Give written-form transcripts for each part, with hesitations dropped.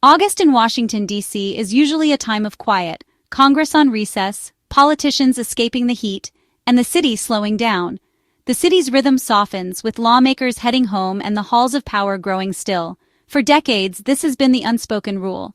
August in Washington, D.C. is usually a time of quiet, Congress on recess, politicians escaping the heat, and the city slowing down. The city's rhythm softens, with lawmakers heading home and the halls of power growing still. For decades, this has been the unspoken rule.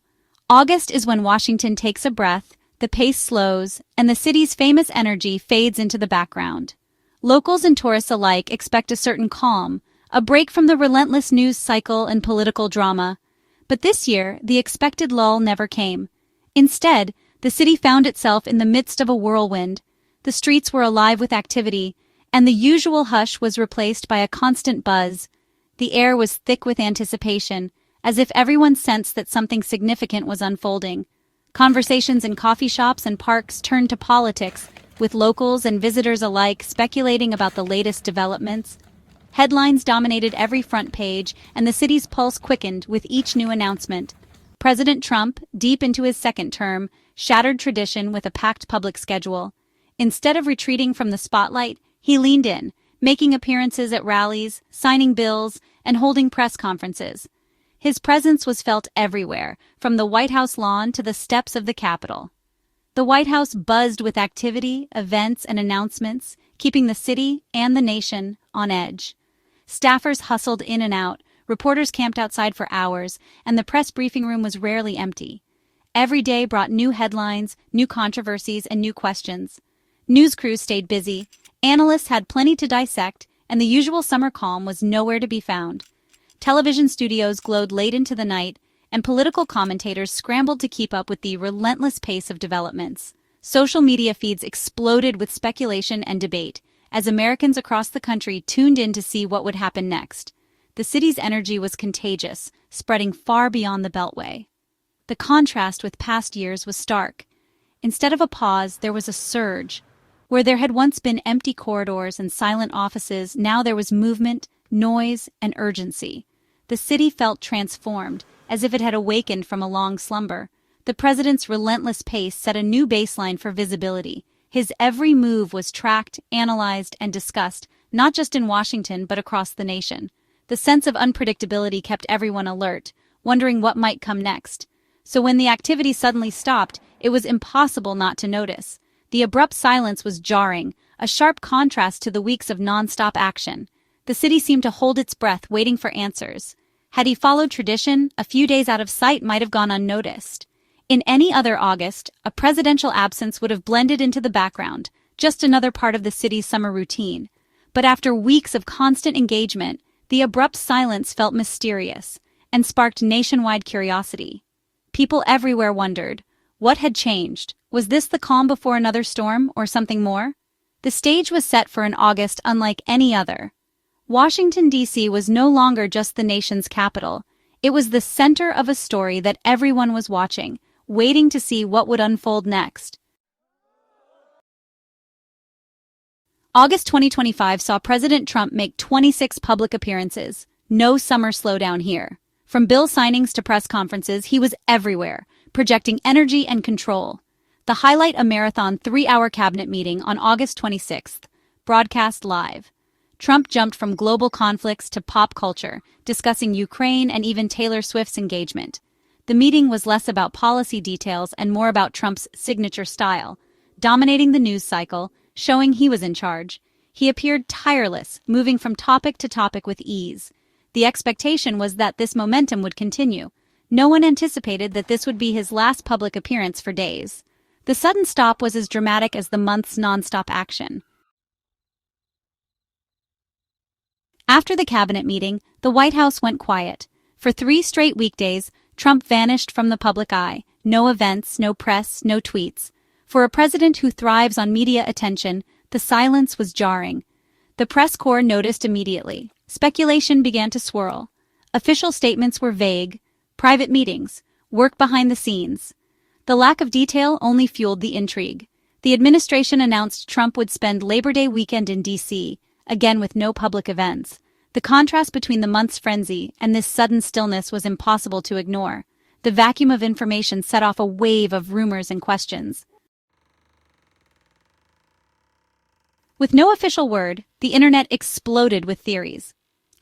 August is when Washington takes a breath, the pace slows, and the city's famous energy fades into the background. Locals and tourists alike expect a certain calm, a break from the relentless news cycle and political drama. But this year, the expected lull never came. Instead, the city found itself in the midst of a whirlwind. The streets were alive with activity, and the usual hush was replaced by a constant buzz. The air was thick with anticipation, as if everyone sensed that something significant was unfolding. Conversations in coffee shops and parks turned to politics, with locals and visitors alike speculating about the latest developments. Headlines dominated every front page, and the city's pulse quickened with each new announcement. President Trump, deep into his second term, shattered tradition with a packed public schedule. Instead of retreating from the spotlight, he leaned in, making appearances at rallies, signing bills, and holding press conferences. His presence was felt everywhere, from the White House lawn to the steps of the Capitol. The White House buzzed with activity, events, and announcements, keeping the city and the nation on edge. Staffers hustled in and out, reporters camped outside for hours, and the press briefing room was rarely empty. Every day brought new headlines, new controversies, and new questions. News crews stayed busy, analysts had plenty to dissect, and the usual summer calm was nowhere to be found. Television studios glowed late into the night, and political commentators scrambled to keep up with the relentless pace of developments. Social media feeds exploded with speculation and debate, as Americans across the country tuned in to see what would happen next. The city's energy was contagious, spreading far beyond the Beltway. The contrast with past years was stark. Instead of a pause, there was a surge. Where there had once been empty corridors and silent offices, now there was movement, noise, and urgency. The city felt transformed, as if it had awakened from a long slumber. The president's relentless pace set a new baseline for visibility. His every move was tracked, analyzed, and discussed, not just in Washington but across the nation. The sense of unpredictability kept everyone alert, wondering what might come next. So when the activity suddenly stopped, it was impossible not to notice. The abrupt silence was jarring, a sharp contrast to the weeks of nonstop action. The city seemed to hold its breath, waiting for answers. Had he followed tradition, a few days out of sight might have gone unnoticed. In any other August, a presidential absence would have blended into the background, just another part of the city's summer routine. But after weeks of constant engagement, the abrupt silence felt mysterious and sparked nationwide curiosity. People everywhere wondered, what had changed? Was this the calm before another storm, or something more? The stage was set for an August unlike any other. Washington, D.C. was no longer just the nation's capital. It was the center of a story that everyone was watching, waiting to see what would unfold next. August 2025 saw President Trump make 26 public appearances. No summer slowdown here. From bill signings to press conferences, he was everywhere, projecting energy and control. The highlight, a marathon 3-hour cabinet meeting on August 26th, broadcast live. Trump jumped from global conflicts to pop culture, discussing Ukraine and even Taylor Swift's engagement. The meeting was less about policy details and more about Trump's signature style, dominating the news cycle, showing he was in charge. He appeared tireless, moving from topic to topic with ease. The expectation was that this momentum would continue. No one anticipated that this would be his last public appearance for days. The sudden stop was as dramatic as the month's nonstop action. After the cabinet meeting, the White House went quiet. For 3 straight weekdays, Trump vanished from the public eye. No events, no press, no tweets. For a president who thrives on media attention, the silence was jarring. The press corps noticed immediately. Speculation began to swirl. Official statements were vague. Private meetings, work behind the scenes. The lack of detail only fueled the intrigue. The administration announced Trump would spend Labor Day weekend in D.C., again with no public events. The contrast between the month's frenzy and this sudden stillness was impossible to ignore. The vacuum of information set off a wave of rumors and questions. With no official word, the internet exploded with theories.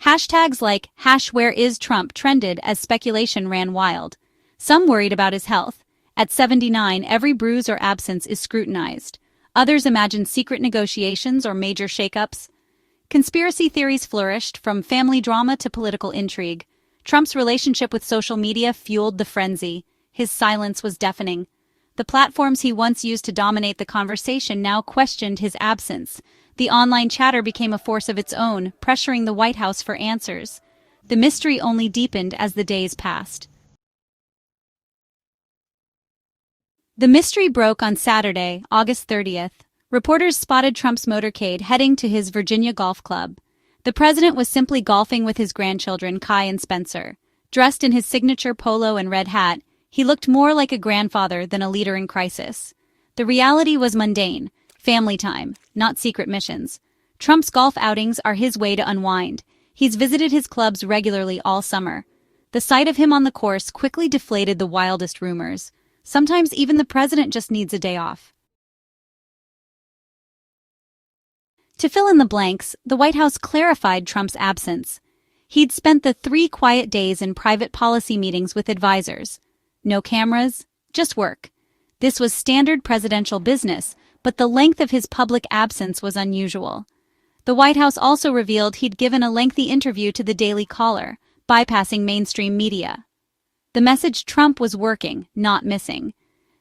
Hashtags like #whereistrump trended as speculation ran wild. Some worried about his health. At 79, every bruise or absence is scrutinized. Others imagine secret negotiations or major shakeups. Conspiracy theories flourished, from family drama to political intrigue. Trump's relationship with social media fueled the frenzy. His silence was deafening. The platforms he once used to dominate the conversation now questioned his absence. The online chatter became a force of its own, pressuring the White House for answers. The mystery only deepened as the days passed. The mystery broke on Saturday, August 30th. Reporters spotted Trump's motorcade heading to his Virginia golf club. The president was simply golfing with his grandchildren, Kai and Spencer. Dressed in his signature polo and red hat, he looked more like a grandfather than a leader in crisis. The reality was mundane: family time, not secret missions. Trump's golf outings are his way to unwind. He's visited his clubs regularly all summer. The sight of him on the course quickly deflated the wildest rumors. Sometimes even the president just needs a day off. To fill in the blanks, the White House clarified Trump's absence. He'd spent the 3 quiet days in private policy meetings with advisors. No cameras, just work. This was standard presidential business, but the length of his public absence was unusual. The White House also revealed he'd given a lengthy interview to the Daily Caller, bypassing mainstream media. The message: Trump was working, not missing.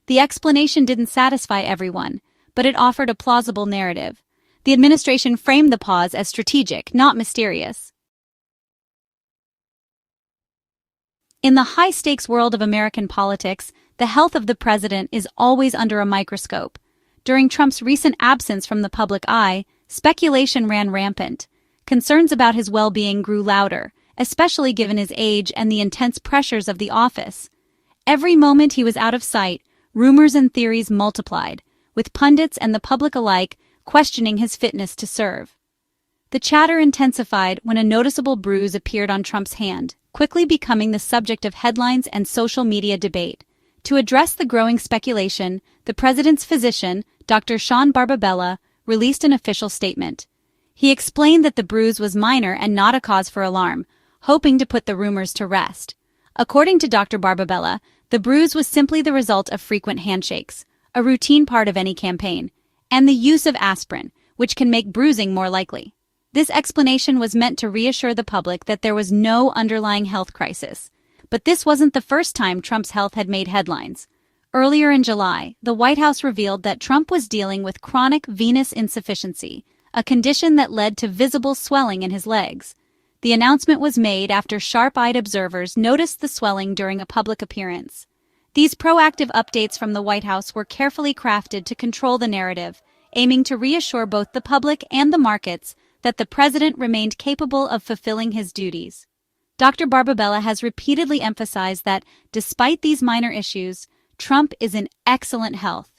The explanation didn't satisfy everyone, but it offered a plausible narrative. The administration framed the pause as strategic, not mysterious. In the high-stakes world of American politics, the health of the president is always under a microscope. During Trump's recent absence from the public eye, speculation ran rampant. Concerns about his well-being grew louder, especially given his age and the intense pressures of the office. Every moment he was out of sight, rumors and theories multiplied, with pundits and the public alike questioning his fitness to serve. The chatter intensified when a noticeable bruise appeared on Trump's hand, quickly becoming the subject of headlines and social media debate. To address the growing speculation, the president's physician, Dr. Sean Barbabella, released an official statement. He explained that the bruise was minor and not a cause for alarm, hoping to put the rumors to rest. According to Dr. Barbabella, the bruise was simply the result of frequent handshakes, a routine part of any campaign, and the use of aspirin, which can make bruising more likely. This explanation was meant to reassure the public that there was no underlying health crisis. But this wasn't the first time Trump's health had made headlines. Earlier in July, the White House revealed that Trump was dealing with chronic venous insufficiency, a condition that led to visible swelling in his legs. The announcement was made after sharp-eyed observers noticed the swelling during a public appearance. These proactive updates from the White House were carefully crafted to control the narrative, aiming to reassure both the public and the markets that the president remained capable of fulfilling his duties. Dr. Barbabella has repeatedly emphasized that, despite these minor issues, Trump is in excellent health.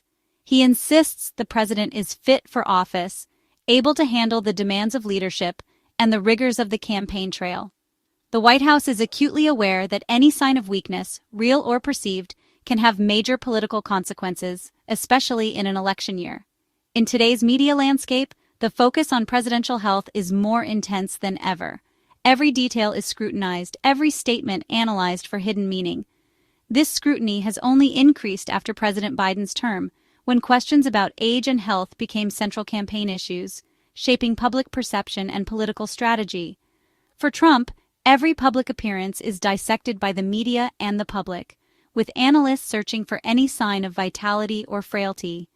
He insists the president is fit for office, able to handle the demands of leadership and the rigors of the campaign trail. The White House is acutely aware that any sign of weakness, real or perceived, can have major political consequences, especially in an election year. In today's media landscape, the focus on presidential health is more intense than ever. Every detail is scrutinized, every statement analyzed for hidden meaning. This scrutiny has only increased after President Biden's term, when questions about age and health became central campaign issues, shaping public perception and political strategy. For Trump, every public appearance is dissected by the media and the public, with analysts searching for any sign of vitality or frailty.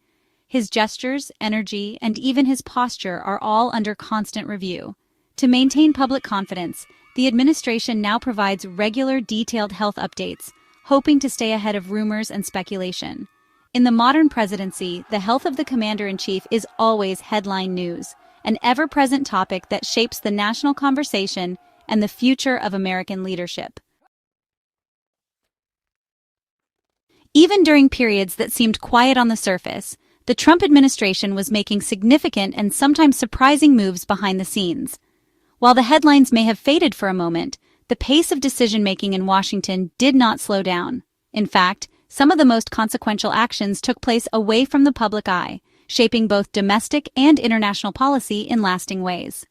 His gestures, energy, and even his posture are all under constant review. To maintain public confidence, the administration now provides regular, detailed health updates, hoping to stay ahead of rumors and speculation. In the modern presidency, the health of the commander-in-chief is always headline news, an ever-present topic that shapes the national conversation and the future of American leadership. Even during periods that seemed quiet on the surface, the Trump administration was making significant and sometimes surprising moves behind the scenes. While the headlines may have faded for a moment, the pace of decision-making in Washington did not slow down. In fact, some of the most consequential actions took place away from the public eye, shaping both domestic and international policy in lasting ways.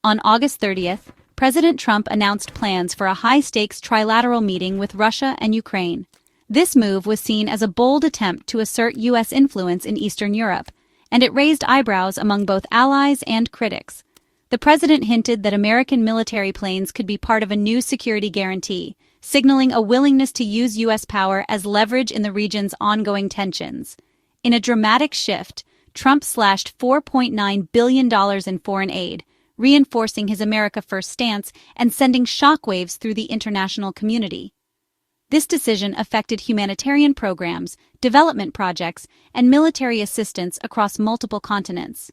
On August 30th, President Trump announced plans for a high-stakes trilateral meeting with Russia and Ukraine. This move was seen as a bold attempt to assert U.S. influence in Eastern Europe, and it raised eyebrows among both allies and critics. The president hinted that American military planes could be part of a new security guarantee, signaling a willingness to use U.S. power as leverage in the region's ongoing tensions. In a dramatic shift, Trump slashed $4.9 billion in foreign aid, reinforcing his America First stance and sending shockwaves through the international community. This decision affected humanitarian programs, development projects, and military assistance across multiple continents.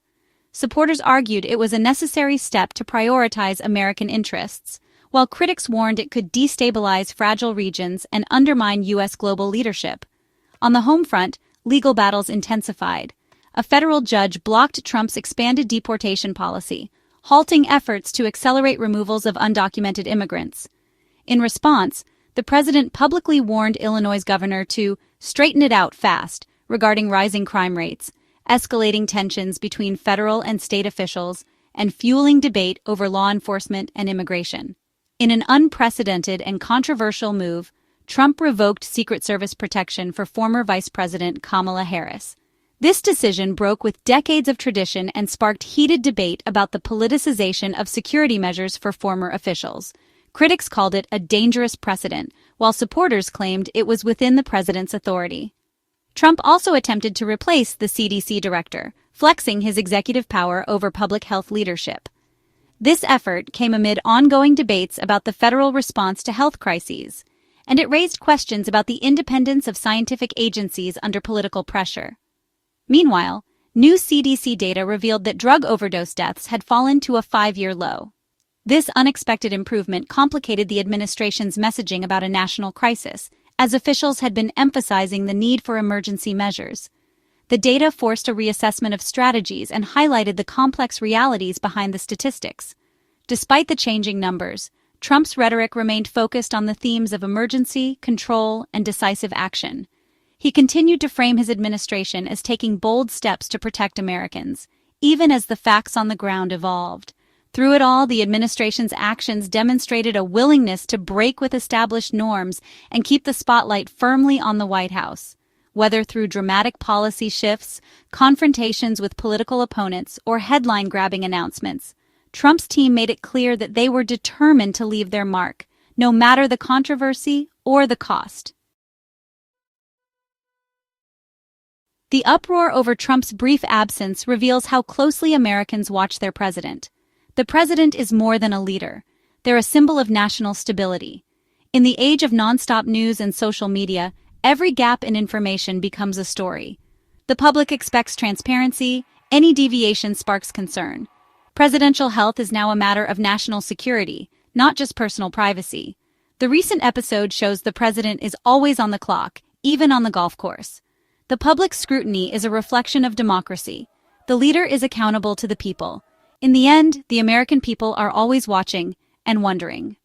Supporters argued it was a necessary step to prioritize American interests, while critics warned it could destabilize fragile regions and undermine U.S. global leadership. On the home front, legal battles intensified. A federal judge blocked Trump's expanded deportation policy, halting efforts to accelerate removals of undocumented immigrants. In response, the president publicly warned Illinois' governor to straighten it out fast regarding rising crime rates, escalating tensions between federal and state officials, and fueling debate over law enforcement and immigration. In an unprecedented and controversial move, Trump revoked Secret Service protection for former Vice President Kamala Harris. This decision broke with decades of tradition and sparked heated debate about the politicization of security measures for former officials. Critics called it a dangerous precedent, while supporters claimed it was within the president's authority. Trump also attempted to replace the CDC director, flexing his executive power over public health leadership. This effort came amid ongoing debates about the federal response to health crises, and it raised questions about the independence of scientific agencies under political pressure. Meanwhile, new CDC data revealed that drug overdose deaths had fallen to a 5-year low. This unexpected improvement complicated the administration's messaging about a national crisis, as officials had been emphasizing the need for emergency measures. The data forced a reassessment of strategies and highlighted the complex realities behind the statistics. Despite the changing numbers, Trump's rhetoric remained focused on the themes of emergency, control, and decisive action. He continued to frame his administration as taking bold steps to protect Americans, even as the facts on the ground evolved. Through it all, the administration's actions demonstrated a willingness to break with established norms and keep the spotlight firmly on the White House. Whether through dramatic policy shifts, confrontations with political opponents, or headline-grabbing announcements, Trump's team made it clear that they were determined to leave their mark, no matter the controversy or the cost. The uproar over Trump's brief absence reveals how closely Americans watch their president. The president is more than a leader. They're a symbol of national stability. In the age of nonstop news and social media, every gap in information becomes a story. The public expects transparency. Any deviation sparks concern. Presidential health is now a matter of national security, not just personal privacy. The recent episode shows the president is always on the clock, even on the golf course. The public scrutiny is a reflection of democracy. The leader is accountable to the people. In the end, the American people are always watching and wondering.